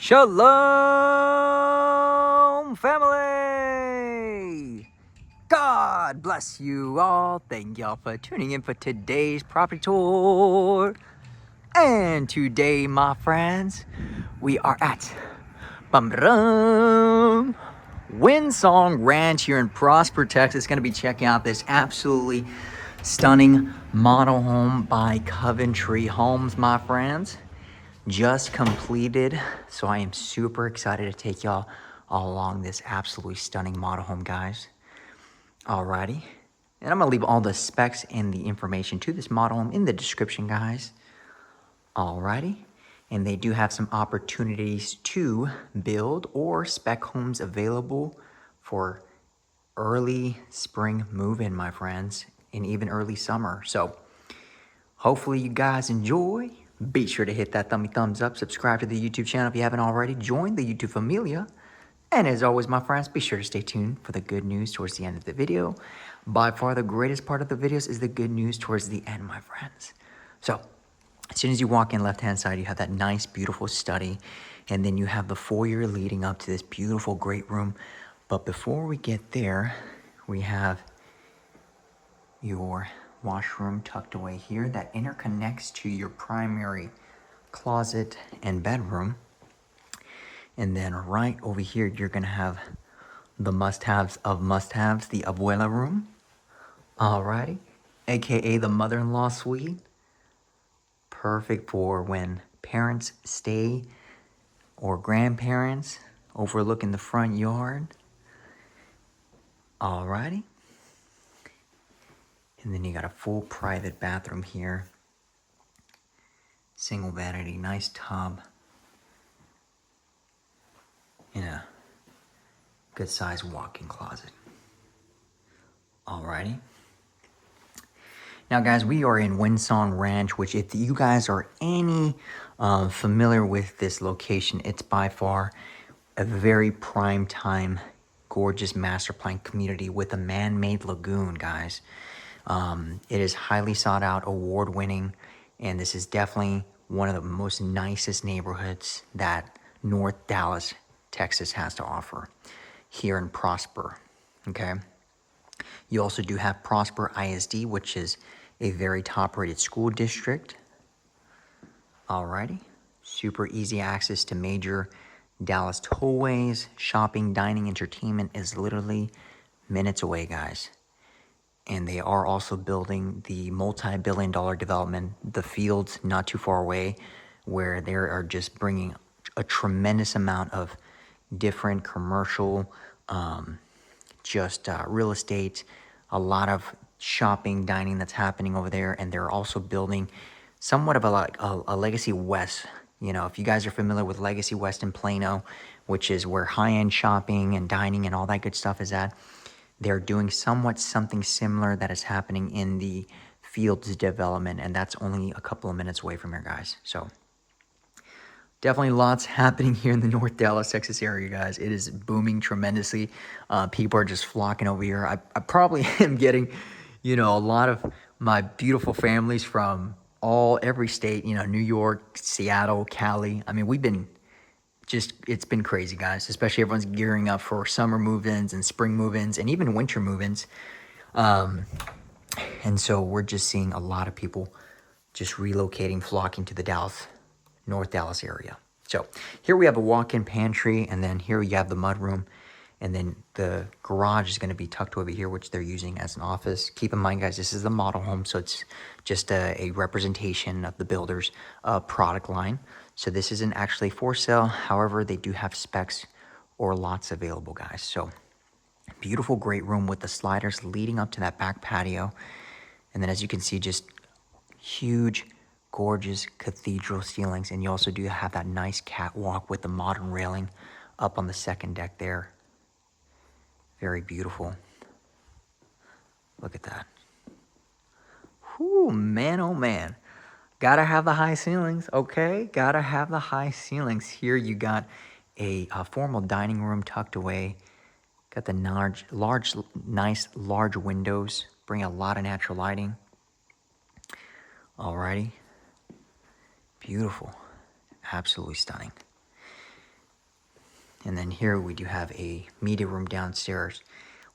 Shalom, family! God bless you all. Thank y'all for tuning in for today's property tour. And today, my friends, we are at Windsong Ranch here in Prosper, Texas. Going to be checking out this absolutely stunning model home by Coventry Homes, my friends. Just completed, so I am super excited to take y'all all along this absolutely stunning model home, guys. Alrighty, and I'm gonna leave all the specs and the information to this model home in the description, guys. Alrighty, and they do have some opportunities to build or spec homes available for early spring move-in, my friends, and even early summer. So hopefully you guys enjoy. Be sure to hit that thumbs up, subscribe to the YouTube channel if you haven't already, join the YouTube familia. And as always, my friends, be sure to stay tuned for the good news towards the end of the video. By far, the greatest part of the videos is the good news towards the end, my friends. So, as soon as you walk in left-hand side, you have that nice, beautiful study. And then you have the foyer leading up to this beautiful, great room. But before we get there, we have your washroom tucked away here that interconnects to your primary closet and bedroom. And then right over here, you're gonna have the must-haves of must-haves, the abuela room. Alrighty, AKA the mother-in-law suite. Perfect for when parents stay or grandparents overlooking the front yard. Alrighty. And then you got a full private bathroom here. Single vanity, nice tub. In a good sized walk-in closet. Alrighty. Now guys, we are in Windsong Ranch, which if you guys are any familiar with this location, it's by far a very prime time, gorgeous master plan community with a man-made lagoon, guys. It is highly sought out, award-winning, and this is definitely one of the most nicest neighborhoods that North Dallas, Texas has to offer here in Prosper, okay? You also do have Prosper ISD, which is a very top-rated school district. Alrighty, super easy access to major Dallas tollways. Shopping, dining, entertainment is literally minutes away, guys. And they are also building the multi-billion-dollar development, the Fields, not too far away, where they are just bringing a tremendous amount of different commercial, real estate, a lot of shopping, dining that's happening over there. And they're also building somewhat of a Legacy West. You know, if you guys are familiar with Legacy West in Plano, which is where high-end shopping and dining and all that good stuff is at, they're doing something similar that is happening in the Fields development, and that's only a couple of minutes away from here, guys. So definitely lots happening here in the North Dallas, Texas area, guys. It is booming tremendously. People are just flocking over here. I probably am getting, you know, a lot of my beautiful families from every state, you know, New York, Seattle, Cali. I mean, it's been crazy, guys, especially everyone's gearing up for summer move-ins and spring move-ins and even winter move-ins. And so we're just seeing a lot of people just relocating, flocking to the North Dallas area. So here we have a walk-in pantry, and then here you have the mudroom, and then the garage is going to be tucked over here, which they're using as an office. Keep in mind, guys, this is the model home, so it's just a representation of the builder's product line. So this isn't actually for sale. However, they do have specs or lots available, guys. So beautiful, great room with the sliders leading up to that back patio. And then as you can see, just huge, gorgeous cathedral ceilings. And you also do have that nice catwalk with the modern railing up on the second deck there. Very beautiful. Look at that. Whew, man, oh man. Gotta have the high ceilings, okay? Gotta have the high ceilings. Here you got a formal dining room tucked away. Got the nice large windows, bring a lot of natural lighting. Alrighty. Beautiful. Absolutely stunning. And then here we do have a media room downstairs,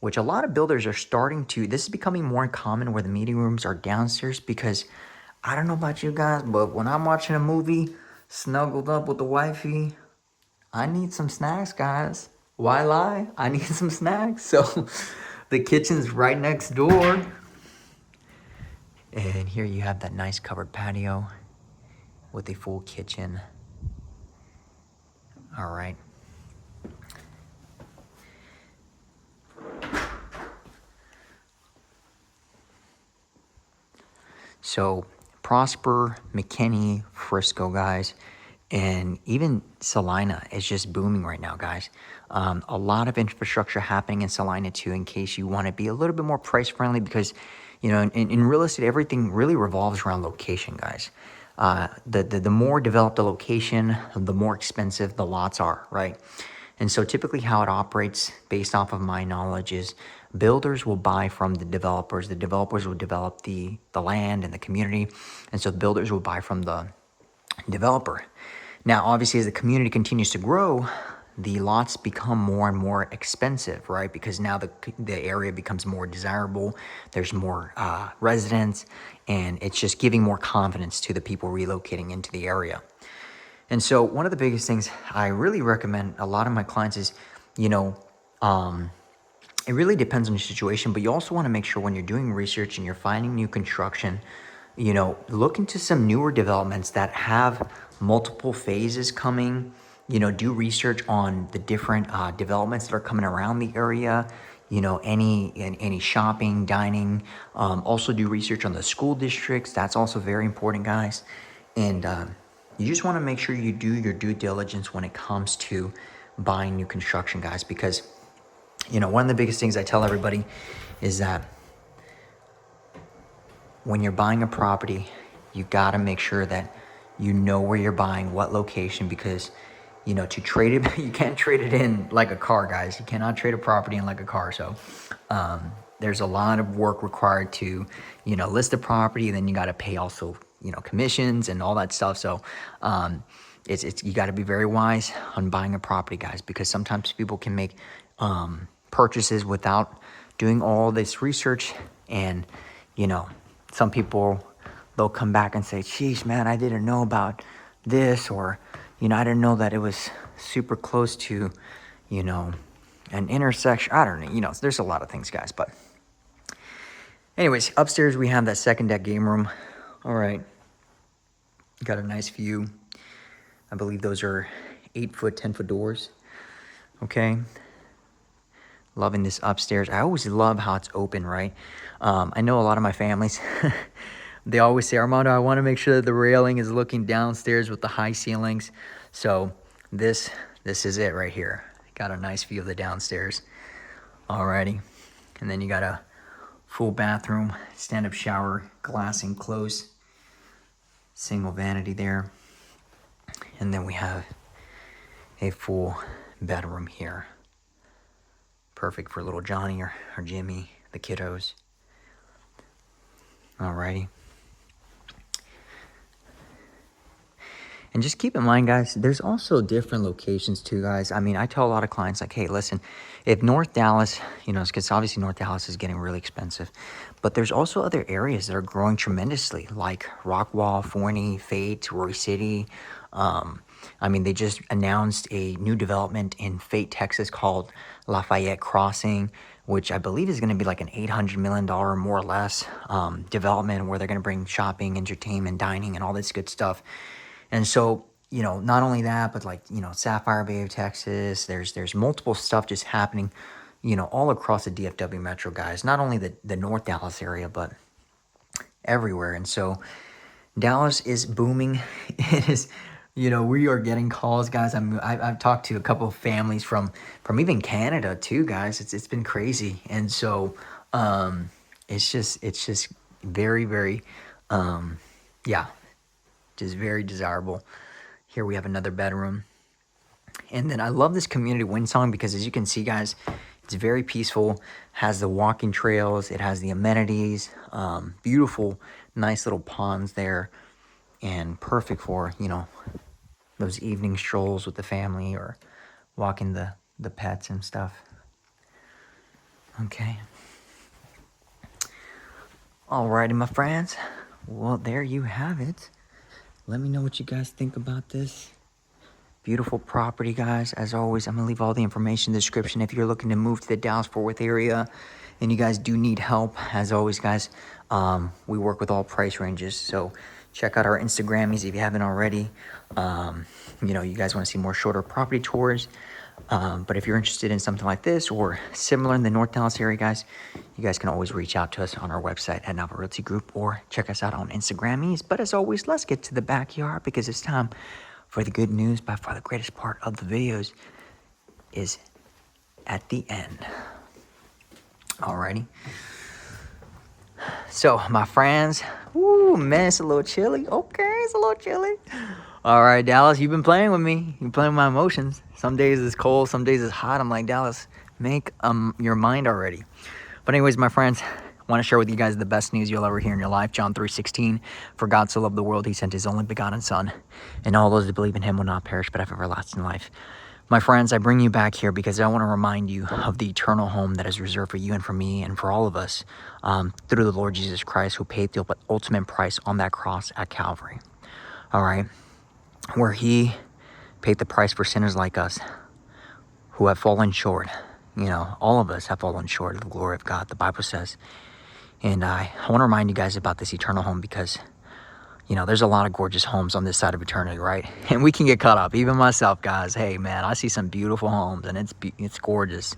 which a lot of builders are starting to, this is becoming more common where the meeting rooms are downstairs, because I don't know about you guys, but when I'm watching a movie, snuggled up with the wifey, I need some snacks, guys. Why lie? I need some snacks. So the kitchen's right next door. And here you have that nice covered patio with a full kitchen. All right. So Prosper, McKinney, Frisco, guys, and even Salina is just booming right now, guys. A lot of infrastructure happening in Salina too, in case you want to be a little bit more price friendly, because, you know, in real estate, everything really revolves around location, guys. The more developed a location, the more expensive the lots are, right? And so typically how it operates, based off of my knowledge, is builders will buy from the developers. The developers will develop the land and the community. And so the builders will buy from the developer. Now, obviously, as the community continues to grow, the lots become more and more expensive, right? Because now the area becomes more desirable. There's more residents, and it's just giving more confidence to the people relocating into the area. And so one of the biggest things I really recommend a lot of my clients is, you know, it really depends on your situation, but you also want to make sure when you're doing research and you're finding new construction, you know, look into some newer developments that have multiple phases coming. You know, do research on the different developments that are coming around the area. You know, any shopping, dining. Also do research on the school districts. That's also very important, guys. And you just want to make sure you do your due diligence when it comes to buying new construction, guys, because, you know, one of the biggest things I tell everybody is that when you're buying a property, you got to make sure that you know where you're buying, what location, because, you know, to trade it, you can't trade it in like a car, guys. You cannot trade a property in like a car. So there's a lot of work required to, you know, list the property. Then you got to pay also, you know, commissions and all that stuff. So it's you got to be very wise on buying a property, guys, because sometimes people can make purchases without doing all this research. And, you know, some people, they'll come back and say, geez, man, I didn't know about this, or, you know, I didn't know that it was super close to, you know, an intersection. I don't know, you know, there's a lot of things, guys. But anyways, upstairs we have that second deck game room. All right. Got a nice view. I believe those are 8-foot, 10-foot doors. Okay. Loving this upstairs. I always love how it's open, right? I know a lot of my families, they always say, Armando, I want to make sure that the railing is looking downstairs with the high ceilings. So this is it right here. Got a nice view of the downstairs. Alrighty. And then you got a full bathroom, stand-up shower, glass enclosed, single vanity there. And then we have a full bedroom here. Perfect for little Johnny or Jimmy, the kiddos. Alrighty. And just keep in mind, guys, there's also different locations too, guys. I mean, I tell a lot of clients, like, hey, listen, if North Dallas, you know, because obviously North Dallas is getting really expensive, but there's also other areas that are growing tremendously, like Rockwall, Forney, Fate, Roy City. I mean, they just announced a new development in Fate, Texas called Lafayette Crossing, which I believe is going to be like an $800 million more or less development, where they're going to bring shopping, entertainment, dining, and all this good stuff. And so, you know, not only that, but like, you know, Sapphire Bay of Texas, there's multiple stuff just happening, you know, all across the DFW metro, guys. Not only the North Dallas area, but everywhere. And so Dallas is booming. It is, you know, we are getting calls, guys. I've talked to a couple of families from even Canada too, guys. It's been crazy. And so it's just very, very, yeah, just very desirable. Here we have another bedroom. And then I love this community wind song because, as you can see, guys, it's very peaceful, has the walking trails, it has the amenities, beautiful, nice little ponds there, and perfect for, you know, those evening strolls with the family or walking the pets and stuff. Okay. Alrighty, my friends. Well, there you have it. Let me know what you guys think about this beautiful property, guys. As always, I'm gonna leave all the information in the description. If you're looking to move to the Dallas-Fort Worth area and you guys do need help, as always, guys, we work with all price ranges. So check out our Instagrammies if you haven't already. You guys want to see more shorter property tours. But if you're interested in something like this or similar in the North Dallas area, guys, you guys can always reach out to us on our website at NavaRealtyGroup or check us out on Instagrammies. But as always, let's get to the backyard because it's time for the good news. By far the greatest part of the videos is at the end. Alrighty. So, my friends, man, it's a little chilly. Okay, it's a little chilly. All right, Dallas, you've been playing with me. You've been playing with my emotions. Some days it's cold, some days it's hot. I'm like, Dallas, make your mind already. But anyways, my friends, I want to share with you guys the best news you'll ever hear in your life. John 3:16, for God so loved the world, he sent his only begotten son, and all those that believe in him will not perish but have everlasting life. My friends, I bring you back here because I want to remind you of the eternal home that is reserved for you and for me and for all of us through the Lord Jesus Christ, who paid the ultimate price on that cross at Calvary. All right, where he paid the price for sinners like us who have fallen short. All of us have fallen short of the glory of God, the Bible says. And I want to remind you guys about this eternal home because, there's a lot of gorgeous homes on this side of eternity, right? And we can get caught up, even myself, guys. Hey, man, I see some beautiful homes and it's gorgeous.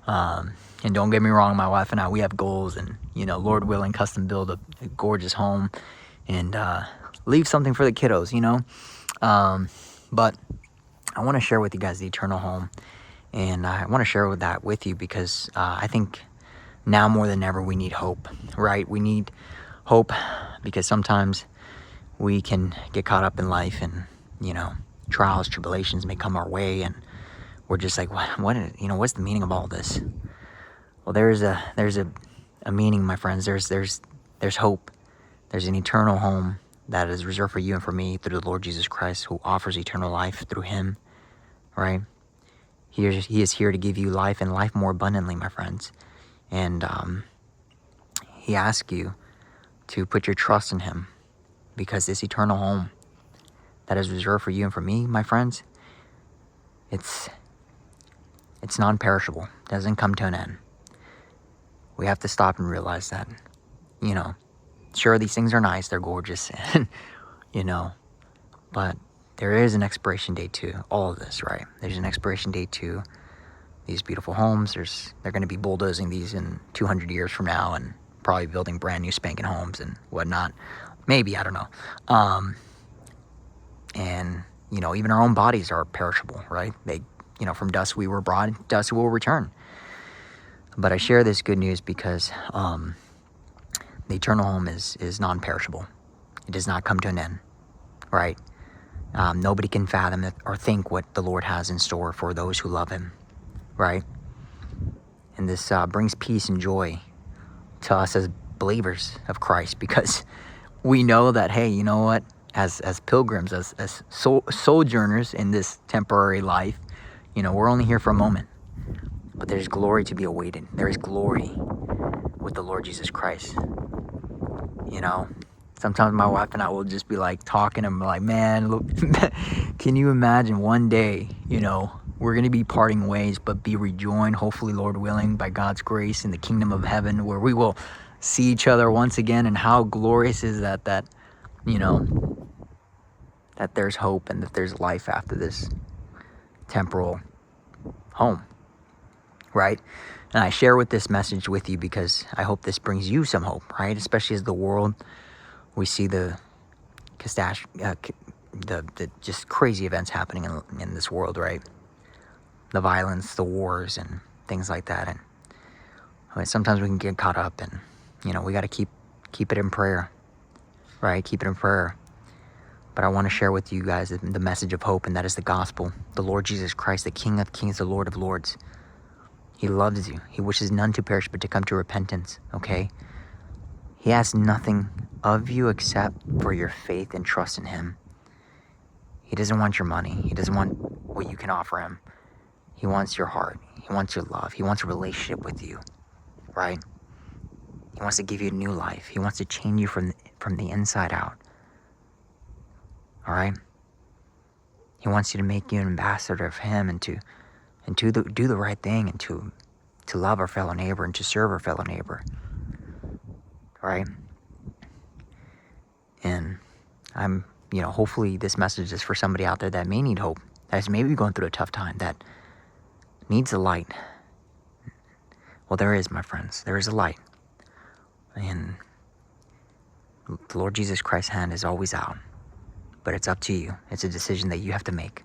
And don't get me wrong, my wife and I, we have goals and, Lord willing, custom build a gorgeous home and leave something for the kiddos, But I want to share with you guys the eternal home. And I want to share that with you because I think now more than ever we need hope, right? We need hope because sometimes we can get caught up in life and, trials, tribulations may come our way and we're just like, what's the meaning of all this? Well, there's a meaning, my friends. There's hope. There's an eternal home that is reserved for you and for me through the Lord Jesus Christ, who offers eternal life through him, right? He is here to give you life and life more abundantly, my friends. And he asks you to put your trust in him because this eternal home that is reserved for you and for me, my friends, it's non-perishable. It doesn't come to an end. We have to stop and realize that, sure, these things are nice. They're gorgeous, and, but there is an expiration date to all of this, right? There's an expiration date to these beautiful homes. They're going to be bulldozing these in 200 years from now and probably building brand new spanking homes and whatnot. Maybe, I don't know. And, even our own bodies are perishable, right? They, from dust we were brought, dust will return. But I share this good news because the eternal home is non-perishable. It does not come to an end, right? Nobody can fathom it or think what the Lord has in store for those who love him, right? And this brings peace and joy to us as believers of Christ because we know that, hey, you know what? As pilgrims, as sojourners in this temporary life, we're only here for a moment. But there's glory to be awaited. There is glory with the Lord Jesus Christ. Sometimes my wife and I will just be like talking and be like, man, look, can you imagine one day, we're going to be parting ways, but be rejoined, hopefully, Lord willing, by God's grace in the kingdom of heaven, where we will see each other once again. And how glorious is that that there's hope and that there's life after this temporal home, right? And I share with this message with you because I hope this brings you some hope, right? Especially as the world, we see the just crazy events happening in this world, right? The violence, the wars, and things like that. And sometimes we can get caught up, and we got to keep it in prayer, right? Keep it in prayer. But I want to share with you guys the message of hope, and that is the gospel. The Lord Jesus Christ, the King of Kings, the Lord of Lords. He loves you. He wishes none to perish, but to come to repentance, okay? He asks nothing of you except for your faith and trust in him. He doesn't want your money. He doesn't want what you can offer him. He wants your heart. He wants your love. He wants a relationship with you, right? He wants to give you a new life. He wants to change you from the inside out, all right? He wants you to make you an ambassador of him and to do the right thing and to love our fellow neighbor and to serve our fellow neighbor, right? And I'm, hopefully this message is for somebody out there that may need hope, that is maybe going through a tough time, that needs a light. Well, there is, my friends. There is a light. And the Lord Jesus Christ's hand is always out. But it's up to you. It's a decision that you have to make.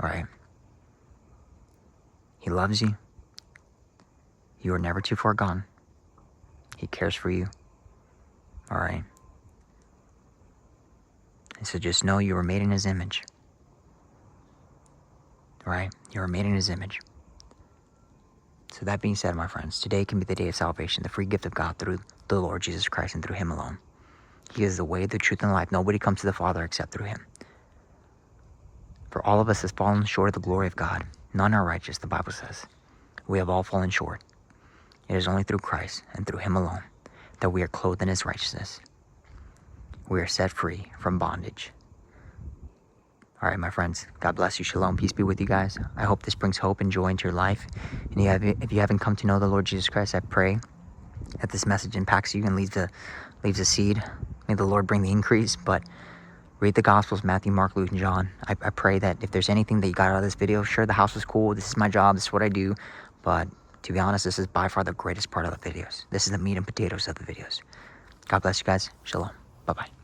All right? He loves you. You are never too far gone. He cares for you. All right? And so just know you were made in his image. All right? You were made in his image. So that being said, my friends, today can be the day of salvation, the free gift of God through the Lord Jesus Christ and through him alone. He is the way, the truth, and the life. Nobody comes to the Father except through him. For all of us has fallen short of the glory of God. None are righteous, the Bible says. We have all fallen short. It is only through Christ and through him alone that we are clothed in his righteousness. We are set free from bondage. All right, my friends, God bless you. Shalom. Peace be with you guys. I hope this brings hope and joy into your life. And if you haven't come to know the Lord Jesus Christ, I pray that this message impacts you and leaves a seed. May the Lord bring the increase. But read the Gospels, Matthew, Mark, Luke, and John. I pray that if there's anything that you got out of this video, sure, the house was cool. This is my job. This is what I do. But to be honest, this is by far the greatest part of the videos. This is the meat and potatoes of the videos. God bless you guys. Shalom. Bye-bye.